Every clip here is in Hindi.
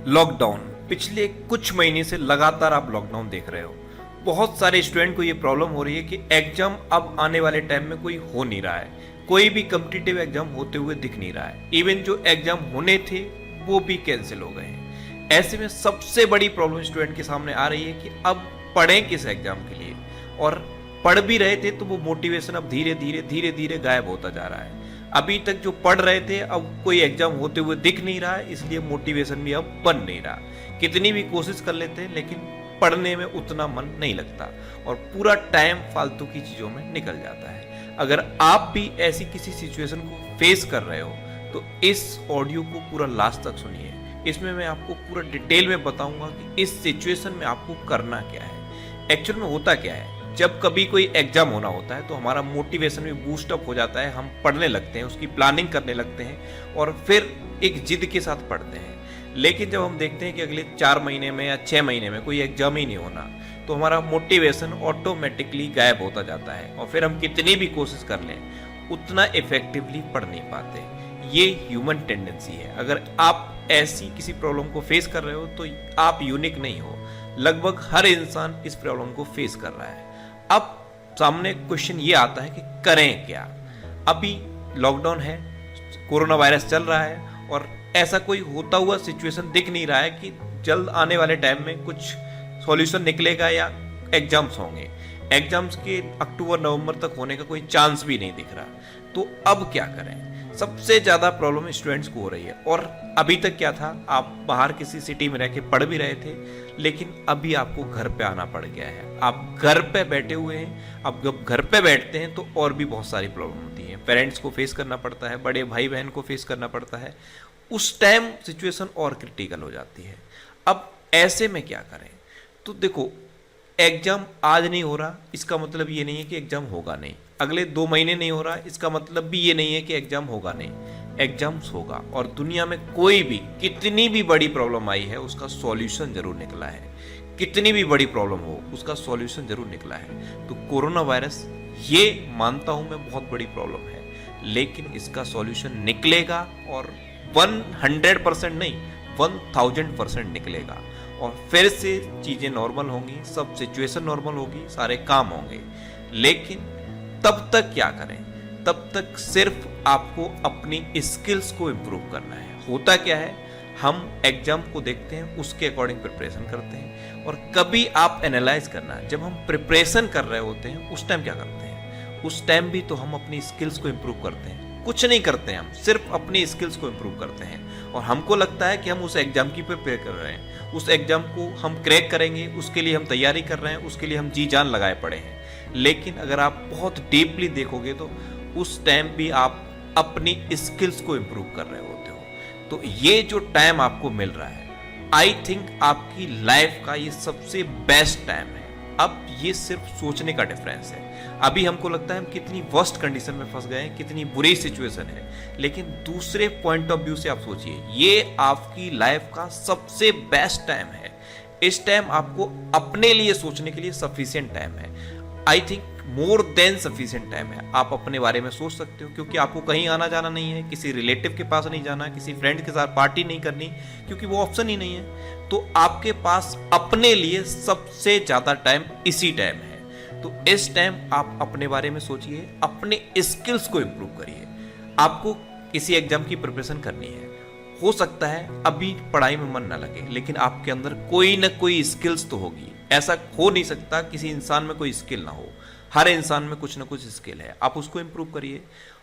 लॉकडाउन पिछले कुछ महीने से लगातार आप लॉकडाउन देख रहे हो। बहुत सारे स्टूडेंट को ये प्रॉब्लम हो रही है कि एग्जाम अब आने वाले टाइम में कोई हो नहीं रहा है, कोई भी कॉम्पिटिटिव एग्जाम होते हुए दिख नहीं रहा है। इवन जो एग्जाम होने थे वो भी कैंसिल हो गए हैं। ऐसे में सबसे बड़ी प्रॉब्लम स्टूडेंट के सामने आ रही है कि अब पढ़ें किस एग्जाम के लिए, और पढ़ भी रहे थे तो वो मोटिवेशन अब धीरे धीरे गायब होता जा रहा है। अभी तक जो पढ़ रहे थे अब कोई एग्जाम होते हुए दिख नहीं रहा है, इसलिए मोटिवेशन भी अब बन नहीं रहा। कितनी भी कोशिश कर लेते हैं लेकिन पढ़ने में उतना मन नहीं लगता और पूरा टाइम फालतू की चीजों में निकल जाता है। अगर आप भी ऐसी किसी सिचुएशन को फेस कर रहे हो तो इस ऑडियो को पूरा लास्ट तक सुनिए। इसमें मैं आपको पूरा डिटेल में बताऊंगा कि इस सिचुएशन में आपको करना क्या है। एक्चुअल में होता क्या है, जब कभी कोई एग्जाम होना होता है तो हमारा मोटिवेशन भी बूस्ट अप हो जाता है, हम पढ़ने लगते हैं, उसकी प्लानिंग करने लगते हैं और फिर एक जिद के साथ पढ़ते हैं। लेकिन जब हम देखते हैं कि अगले 4 महीने में या 6 महीने में कोई एग्जाम ही नहीं होना तो हमारा मोटिवेशन ऑटोमेटिकली गायब होता जाता है और फिर हम कितनी भी कोशिश कर लें उतना इफेक्टिवली पढ़ नहीं पाते। ये ह्यूमन टेंडेंसी है। अगर आप ऐसी किसी प्रॉब्लम को फेस कर रहे हो तो आप यूनिक नहीं हो, लगभग हर इंसान इस प्रॉब्लम को फेस कर रहा है। अब सामने क्वेश्चन ये आता है कि करें क्या। अभी लॉकडाउन है, कोरोना वायरस चल रहा है और ऐसा कोई होता हुआ सिचुएशन दिख नहीं रहा है कि जल्द आने वाले टाइम में कुछ सॉल्यूशन निकलेगा या एग्जाम्स होंगे। एग्जाम्स के अक्टूबर नवंबर तक होने का कोई चांस भी नहीं दिख रहा। तो अब क्या करें? सबसे ज्यादा प्रॉब्लम स्टूडेंट्स को हो रही है। और अभी तक क्या था, आप बाहर किसी सिटी में रह के पढ़ भी रहे थे लेकिन अभी आपको घर पे आना पड़ गया है। आप घर पे बैठे हुए हैं। अब जब घर पे बैठते हैं तो और भी बहुत सारी प्रॉब्लम होती है। पेरेंट्स को फेस करना पड़ता है, बड़े भाई बहन को फेस करना पड़ता है। उस टाइम सिचुएशन और क्रिटिकल हो जाती है। अब ऐसे में क्या करें? तो देखो, एग्जाम आज नहीं हो रहा इसका मतलब ये नहीं है कि एग्जाम होगा नहीं। अगले 2 महीने नहीं हो रहा इसका मतलब भी ये नहीं है कि एग्जाम होगा नहीं। एग्जाम्स होगा और दुनिया में कोई भी कितनी भी बड़ी प्रॉब्लम आई है उसका सॉल्यूशन जरूर निकला है। कितनी भी बड़ी प्रॉब्लम हो उसका सॉल्यूशन जरूर निकला है। तो कोरोना वायरस, ये मानता हूं मैं, बहुत बड़ी प्रॉब्लम है लेकिन इसका सॉल्यूशन निकलेगा और 100% नहीं 1000% निकलेगा और फिर से चीजें नॉर्मल होंगी, सब सिचुएशन नॉर्मल होगी, सारे काम होंगे। लेकिन तब तक क्या करें? तब तक सिर्फ आपको अपनी स्किल्स को इम्प्रूव करना है। होता क्या है, हम एग्जाम को देखते हैं, उसके अकॉर्डिंग प्रिपरेशन करते हैं। और कभी आप एनालाइज करना, जब हम प्रिपरेशन कर रहे होते हैं उस टाइम क्या करते हैं? उस टाइम भी तो हम अपनी स्किल्स को इम्प्रूव करते हैं। कुछ नहीं करते हैं, हम सिर्फ अपनी स्किल्स को इम्प्रूव करते हैं और हमको लगता है कि हम उस एग्जाम की प्रिपेयर कर रहे हैं, उस एग्जाम को हम क्रैक करेंगे, उसके लिए हम तैयारी कर रहे हैं, उसके लिए हम जी जान लगाए पड़े हैं। लेकिन अगर आप बहुत डीपली देखोगे तो उस टाइम भी आप अपनी स्किल्स को इम्प्रूव कर रहे होते हो। तो ये जो टाइम आपको मिल रहा है, आई थिंक आपकी लाइफ का ये सबसे बेस्ट टाइम है। अब ये सिर्फ सोचने का डिफरेंस है। अभी हमको लगता है हम कितनी वर्स्ट कंडीशन में फंस गए हैं, कितनी बुरी सिचुएशन है, लेकिन दूसरे पॉइंट ऑफ व्यू से आप सोचिए, ये आपकी लाइफ का सबसे बेस्ट टाइम है। इस टाइम आपको अपने लिए सोचने के लिए सफिशिएंट टाइम है। I think more than sufficient time है। आप अपने बारे में सोच सकते हो क्योंकि आपको कहीं आना जाना नहीं है, किसी रिलेटिव के पास नहीं जाना, किसी फ्रेंड के साथ पार्टी नहीं करनी क्योंकि वो ऑप्शन ही नहीं है। तो आपके पास अपने लिए सबसे ज्यादा टाइम इसी टाइम है। तो इस टाइम आप अपने बारे में सोचिए, अपने स्किल्स को इंप्रूव करिए। आपको किसी एग्जाम की प्रिपरेशन करनी है, हो सकता है अभी पढ़ाई में मन ना लगे लेकिन आपके अंदर कोई ना कोई स्किल्स तो होगी। ऐसा हो नहीं सकता किसी इंसान में कोई स्किल ना हो। हर इंसान में कुछ ना कुछ स्किल है, आप उसको इम्प्रूव करिए।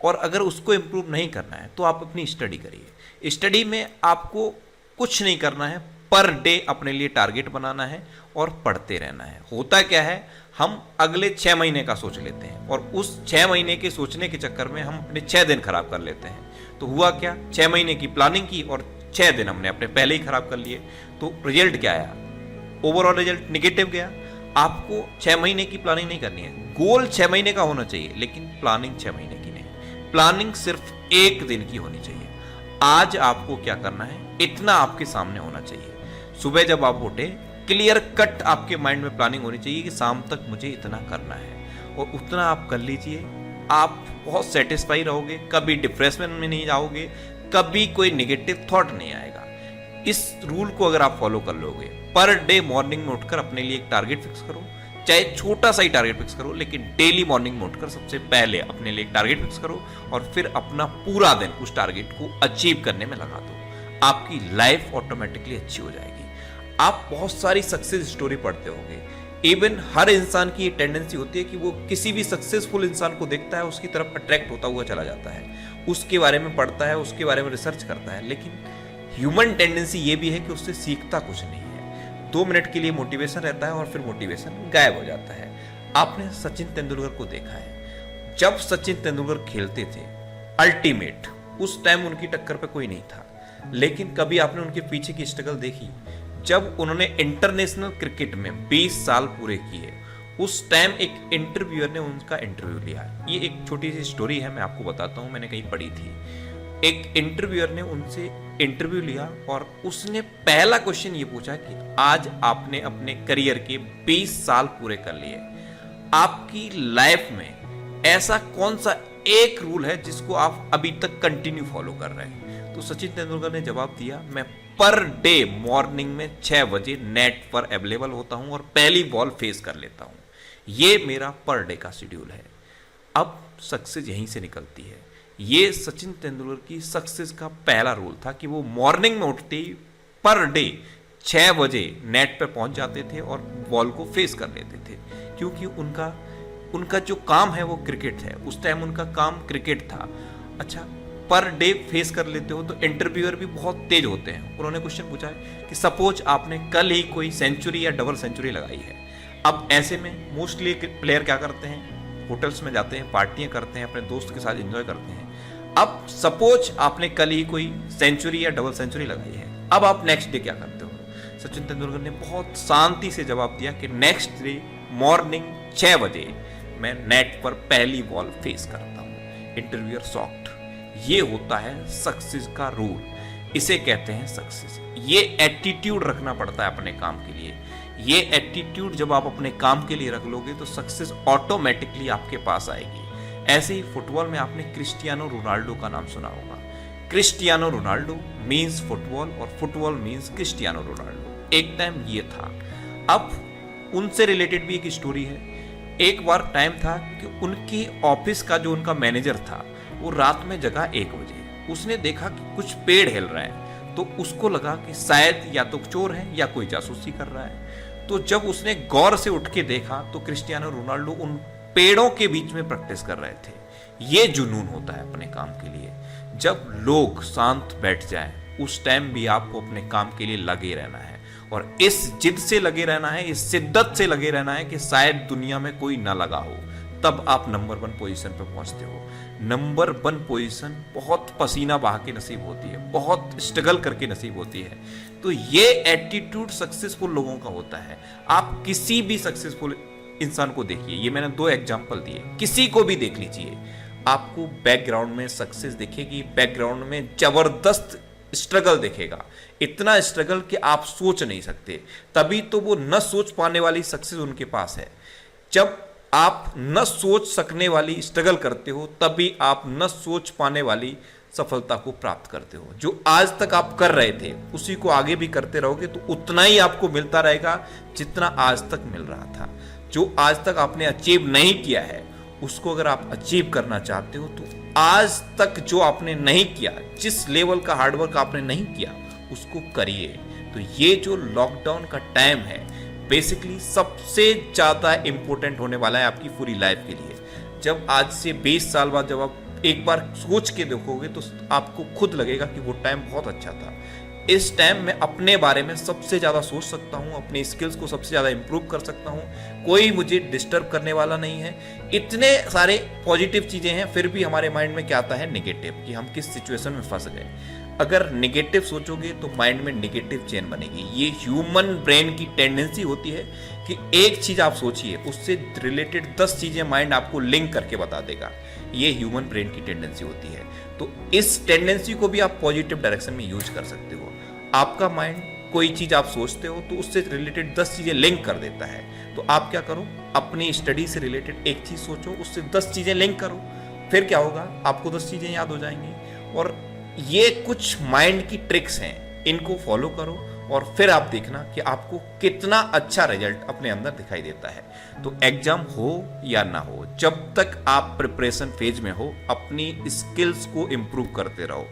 और अगर उसको इम्प्रूव नहीं करना है तो आप अपनी स्टडी करिए। स्टडी में आपको कुछ नहीं करना है, पर डे अपने लिए टारगेट बनाना है और पढ़ते रहना है। होता क्या है, हम अगले 6 महीने का सोच लेते हैं और उस 6 महीने के सोचने के चक्कर में हम अपने 6 दिन खराब कर लेते हैं। तो हुआ क्या, 6 महीने की प्लानिंग की और 6 दिन हमने अपने पहले ही खराब कर लिए। तो रिजल्ट क्या आया? ओवरऑल रिजल्ट निगेटिव गया। आपको 6 महीने की प्लानिंग नहीं करनी है। गोल 6 महीने का होना चाहिए लेकिन प्लानिंग 6 महीने की नहीं। प्लानिंग सिर्फ 1 दिन की होनी चाहिए। आज आपको क्या करना है, इतना आपके सामने होना चाहिए। सुबह जब आप उठे, क्लियर कट आपके माइंड में प्लानिंग होनी चाहिए कि शाम तक मुझे इतना करना है और उतना आप कर लीजिए। आप बहुत सेटिस्फाई रहोगे, कभी डिप्रेशन में नहीं जाओगे, कभी कोई नेगेटिव थॉट नहीं आएगा। इस रूल को अगर आप फॉलो कर लोगे, पर डे मॉर्निंग में उठकर अपने लिए एक टारगेट फिक्स करो, चाहे छोटा सा ही टारगेट फिक्स करो, लेकिन डेली मॉर्निंग में उठकर सबसे पहले अपने लिए एक टारगेट फिक्स करो और फिर अपना पूरा दिन उस टारगेट को अचीव करने में लगा दो। आपकी लाइफ ऑटोमेटिकली अच्छी हो जाएगी। आप बहुत सारी सक्सेस स्टोरी पढ़ते होंगे। इवन हर इंसान की ये टेंडेंसी होती है कि वो किसी भी सक्सेसफुल इंसान को देखता है, उसकी तरफ अट्रैक्ट होता हुआ चला जाता है, उसके बारे में पढ़ता है, उसके बारे में रिसर्च करता है। लेकिन ह्यूमन टेंडेंसी ये भी है कि उससे सीखता कुछ नहीं है। 2 मिनट के लिए मोटिवेशन रहता है और फिर मोटिवेशन गायब हो जाता है। आपने सचिन तेंदुलकर को देखा है, जब सचिन तेंदुलकर खेलते थे अल्टीमेट, उस टाइम उनकी टक्कर पे कोई नहीं था। लेकिन कभी आपने उनके पीछे की स्ट्रगल देखी? जब उन्होंने इंटरनेशनल क्रिकेट में 20 साल पूरे किए, उस टाइम एक इंटरव्यूअर ने उनका इंटरव्यू लिया। ये एक छोटी सी स्टोरी है, मैं आपको बताता हूँ, मैंने कहीं पढ़ी थी। एक इंटरव्यूअर ने उनसे इंटरव्यू लिया और उसने पहला क्वेश्चन ये पूछा कि आज आपने अपने करियर के 20 साल पूरे कर लिए, आपकी लाइफ में ऐसा कौन सा एक रूल है जिसको आप अभी तक कंटिन्यू फॉलो कर रहे हैं? तो सचिन तेंदुलकर ने जवाब दिया, मैं पर डे मॉर्निंग में 6 बजे नेट पर अवेलेबल होता हूं और पहली बॉल फेस कर लेता हूं। ये मेरा पर डे का शेड्यूल है। अब सक्सेस यहीं से निकलती है। ये सचिन तेंदुलकर की सक्सेस का पहला रूल था कि वो मॉर्निंग में उठते ही पर डे 6 बजे नेट पे पहुंच जाते थे और बॉल को फेस कर लेते थे, क्योंकि उनका जो काम है वो क्रिकेट है। उस टाइम उनका काम क्रिकेट था। अच्छा, पर डे फेस कर लेते हो तो इंटरव्यूअर भी बहुत तेज होते हैं। उन्होंने क्वेश्चन पूछा है कि सपोज आपने कल ही कोई सेंचुरी या डबल सेंचुरी लगाई है। अब ऐसे में मोस्टली प्लेयर क्या करते हैं, होटल्स में जाते हैं, पार्टियां करते हैं, अपने दोस्त के साथ एंजॉय करते हैं। अब सपोज आपने कल ही कोई सेंचुरी या डबल सेंचुरी लगाई है, अब आप नेक्स्ट डे क्या करते हो? सचिन तेंदुलकर ने बहुत शांति से जवाब दिया कि नेक्स्ट डे मॉर्निंग 6 बजे मैं नेट पर पहली बॉल फेस करता हूं। Interviewer shocked. ये होता है सक्सेस का रूल, इसे कहते हैं सक्सेस। ये एटीट्यूड रखना पड़ता है अपने काम के लिए। ये एटीट्यूड जब आप अपने काम के लिए रख लोगे तो सक्सेस ऑटोमेटिकली आपके पास आएगी। ऐसे ही फुटबॉल में आपने क्रिस्टियानो रोनाल्डो का नाम सुना होगा। क्रिस्टियानो रोनाल्डो मीन्स फुटबॉल और फुटबॉल मीन्स क्रिस्टियानो रोनाल्डो। एक टाइम ये था। अब उनसे रिलेटेड भी एक स्टोरी है। एक बार टाइम था कि उनकी ऑफिस का जो उनका मैनेजर था वो रात में जगा 1 बजे। उसने देखा कि कुछ पेड़ हिल रहे हैं, तो उसको लगा कि शायद या तो चोर है या कोई जासूसी कर रहा है। तो जब उसने गौर से उठ के देखा तो क्रिस्टियानो रोनाल्डो उन पेड़ों के बीच में प्रैक्टिस कर रहे थे। ये जुनून होता है अपने काम के लिए। जब लोग शांत बैठ जाएं, उस टाइम भी आपको अपने काम के लिए लगे रहना है और इस जिद से लगे रहना है, इस शिद्दत से लगे रहना है कि शायद दुनिया में कोई ना लगा हो, तब आप नंबर 1 पोजीशन पे पहुंचते हो। नंबर 1 पोजीशन बहुत पसीना बहा के नसीब होती है, बहुत स्ट्रगल करके नसीब होती है। तो ये एटीट्यूड सक्सेसफुल लोगों का होता है। आप किसी भी सक्सेसफुल इंसान को देखिए, ये मैंने 2 एग्जांपल दिए, किसी को भी देख लीजिए, आपको बैकग्राउंड में सक्सेस दिखेगी, बैकग्राउंड में जबरदस्त स्ट्रगल दिखेगा। इतना स्ट्रगल कि आप सोच नहीं सकते। तभी तो वो न सोच पाने वाली सक्सेस उनके पास है। जब आप न सोच सकने वाली स्ट्रगल करते हो, तभी आप न सोच पाने वाली सफलता को प्राप्त करते हो। जो आज तक आप कर रहे थे उसी को आगे भी करते रहोगे तो उतना ही आपको मिलता रहेगा जितना आज तक मिल रहा था। जो आज तक आपने अचीव नहीं किया है उसको अगर आप अचीव करना चाहते हो तो आज तक जो आपने नहीं किया, जिस लेवल का हार्डवर्क आपने नहीं किया, उसको करिए। तो ये जो लॉकडाउन का टाइम है बेसिकली सबसे ज्यादा इंपॉर्टेंट होने वाला है आपकी पूरी लाइफ के लिए। जब आज से 20 साल बाद जब आप एक बार सोच के देखोगे तो आपको खुद लगेगा कि वो टाइम बहुत अच्छा था। इस टाइम में अपने बारे में सबसे ज़्यादा सोच सकता हूँ, अपनी स्किल्स को सबसे ज़्यादा इंप्रूव कर सकता हूँ, कोई मुझे डिस्टर्ब करने वाला नहीं है। इतने सारे पॉजिटिव चीज़ें हैं, फिर भी हमारे माइंड में क्या आता है, नेगेटिव, कि हम किस सिचुएशन में फंस गए। अगर नेगेटिव सोचोगे तो माइंड में नेगेटिव चेन बनेगी। ये ह्यूमन ब्रेन की टेंडेंसी होती है कि एक चीज़ आप सोचिए, उससे रिलेटेड 10 चीज़ें माइंड आपको लिंक करके बता देगा। ये ह्यूमन ब्रेन की टेंडेंसी होती है। तो इस टेंडेंसी को भी आप पॉजिटिव डायरेक्शन में यूज कर सकते हो। आपका माइंड कोई चीज़ आप सोचते हो तो उससे रिलेटेड 10 चीज़ें लिंक कर देता है। तो आप क्या करो, अपनी स्टडी से रिलेटेड एक चीज़ सोचो, उससे 10 चीज़ें लिंक करो, फिर क्या होगा, आपको 10 चीज़ें याद हो जाएंगी। और ये कुछ माइंड की ट्रिक्स हैं इनको फॉलो करो और फिर आप देखना कि आपको कितना अच्छा रिजल्ट अपने अंदर दिखाई देता है। तो एग्जाम हो या ना हो, जब तक आप प्रिपरेशन फेज में हो अपनी स्किल्स को इम्प्रूव करते रहो।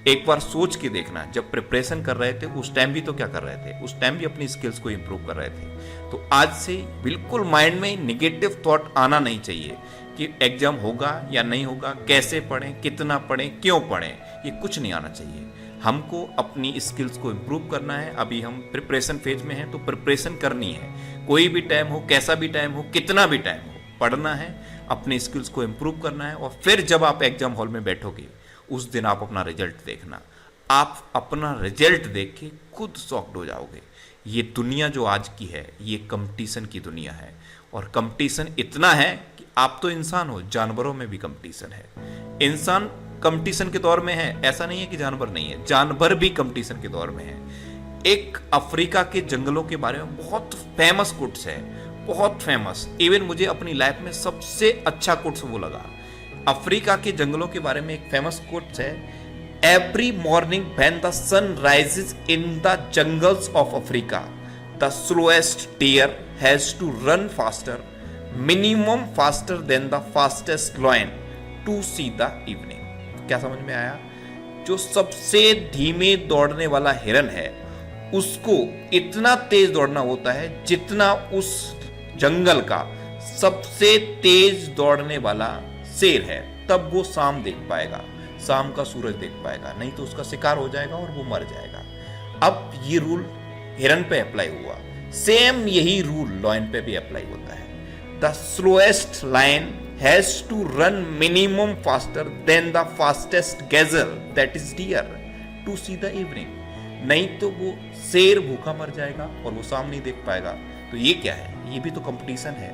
एक बार सोच के देखना, जब प्रिपरेशन कर रहे थे उस टाइम भी तो क्या कर रहे थे, उस टाइम भी अपनी स्किल्स को इम्प्रूव कर रहे थे। तो आज से बिल्कुल माइंड में निगेटिव थॉट आना नहीं चाहिए कि एग्जाम होगा या नहीं होगा, कैसे पढ़ें, कितना पढ़ें, क्यों पढ़ें, ये कुछ नहीं आना चाहिए। हमको अपनी स्किल्स को इम्प्रूव करना है। अभी हम प्रिपरेशन फेज में हैं तो प्रिपरेशन करनी है। कोई भी टाइम हो, कैसा भी टाइम हो, कितना भी टाइम हो, पढ़ना है, अपने स्किल्स को इम्प्रूव करना है। और फिर जब आप एग्जाम हॉल में बैठोगे उस दिन आप अपना रिजल्ट देखना, आप अपना रिजल्ट देख के खुद शॉक्ड हो जाओगे। ये दुनिया जो आज की है ये कंपटीशन की दुनिया है, और कंपटीशन इतना है कि आप तो इंसान हो, जानवरों में भी कंपटीशन है। इंसान कंपटीशन के दौर में है, ऐसा नहीं है कि जानवर नहीं है, जानवर भी कंपटीशन के दौर में है। एक अफ्रीका के जंगलों के बारे में बहुत फेमस कोट्स है, बहुत फेमस, इवन मुझे अपनी लाइफ में सबसे अच्छा कोट्स वो लगा। अफ्रीका के जंगलों के बारे में एक फेमस कोट्स है, every morning when the sun rises in the jungles of Africa the slowest deer has to run faster, minimum faster than the fastest lion to see the evening. क्या समझ में आया? जो सबसे धीमे दौड़ने वाला हिरन है उसको इतना तेज दौड़ना होता है जितना उस जंगल का सबसे तेज दौड़ने वाला शेर है, तब वो शाम देख पाएगा, शाम का सूरज देख पाएगा, नहीं तो उसका शिकार हो जाएगा और वो मर जाएगा। अब ये रूल हिरन पे अप्लाई हुआ, सेम यही रूल लॉयन पे भी अप्लाई होता है। The slowest lion has to run minimum faster than the fastest gazelle that is deer to see the evening। नहीं तो वो शेर भूखा मर जाएगा और वो शाम नहीं देख पाएगा। तो ये क्या है? ये भी तो कंपटीशन है,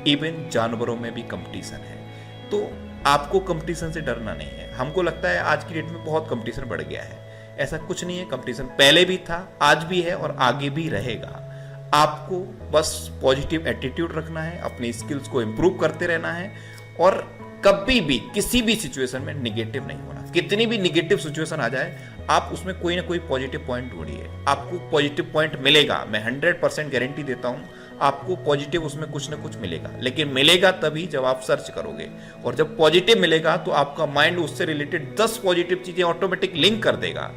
इवन जानवरों में भी कंपटीशन है। तो आपको कंपटीशन से डरना नहीं है। हमको लगता है आज की डेट में बहुत कंपटीशन बढ़ गया है, ऐसा कुछ नहीं है। कंपटीशन पहले भी था, आज भी है और आगे भी रहेगा। आपको बस पॉजिटिव एटीट्यूड रखना है, अपनी स्किल्स को इम्प्रूव करते रहना है, और कभी भी किसी भी सिचुएशन में निगेटिव नहीं होना। कितनी भी निगेटिव सिचुएशन आ जाए आप उसमें कोई ना कोई पॉजिटिव पॉइंट ढूंढिए, आपको पॉजिटिव पॉइंट मिलेगा। मैं 100% गारंटी देता हूं आपको पॉजिटिव उसमें कुछ ना कुछ मिलेगा। लेकिन मिलेगा तभी जब आप सर्च करोगे, और जब पॉजिटिव मिलेगा तो आपका माइंड उससे रिलेटेड 10 पॉजिटिव चीजें ऑटोमेटिक लिंक कर देगा।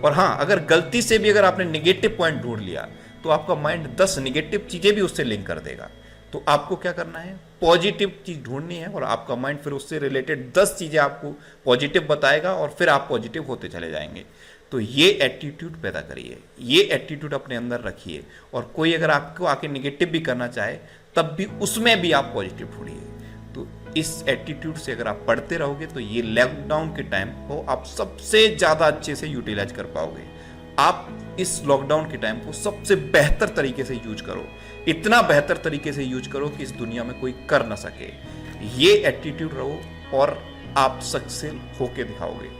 और हाँ, अगर गलती से भी अगर आपने निगेटिव पॉइंट ढूंढ लिया तो आपका माइंड 10 निगेटिव चीजें भी उससे लिंक कर देगा। तो आपको क्या करना है? पॉजिटिव चीज ढूंढनी है, और आपका माइंड फिर उससे रिलेटेड 10 चीजें आपको पॉजिटिव बताएगा और फिर आप पॉजिटिव होते चले जाएंगे। तो ये एटीट्यूड पैदा करिए, ये एटीट्यूड अपने अंदर रखिए, और कोई अगर आपको आके निगेटिव भी करना चाहे तब भी उसमें भी आप पॉजिटिव ढूंढिए। तो इस एटीट्यूड से अगर आप पढ़ते रहोगे तो ये लॉकडाउन के टाइम को आप सबसे ज्यादा अच्छे से यूटिलाइज कर पाओगे। आप इस लॉकडाउन के टाइम को सबसे बेहतर तरीके से यूज करो, इतना बेहतर तरीके से यूज करो कि इस दुनिया में कोई कर ना सके। ये एटीट्यूड रहो और आप सक्सेस होके दिखाओगे।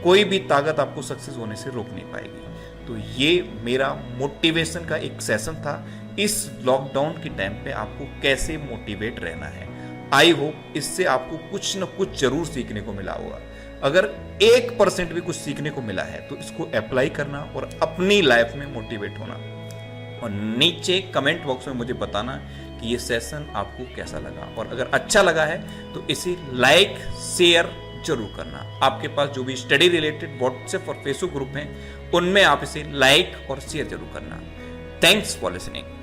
कोई भी ताकत आपको सक्सेस होने से रोक नहीं पाएगी। तो ये मेरा मोटिवेशन का एक सेशन था, इस लॉकडाउन के टाइम पे आपको कैसे मोटिवेट रहना है। आई होप इससे आपको कुछ न कुछ जरूर सीखने को मिला होगा। अगर 1% भी कुछ सीखने को मिला है तो इसको अप्लाई करना और अपनी लाइफ में मोटिवेट होना। और नीचे कमेंट बॉक्स में मुझे बताना कि ये सेशन आपको कैसा लगा, और अगर अच्छा लगा है तो इसे लाइक शेयर जरूर करना। आपके पास जो भी स्टडी रिलेटेड व्हाट्सएप और फेसबुक ग्रुप हैं उनमें आप इसे लाइक और शेयर जरूर करना। Thanks for listening.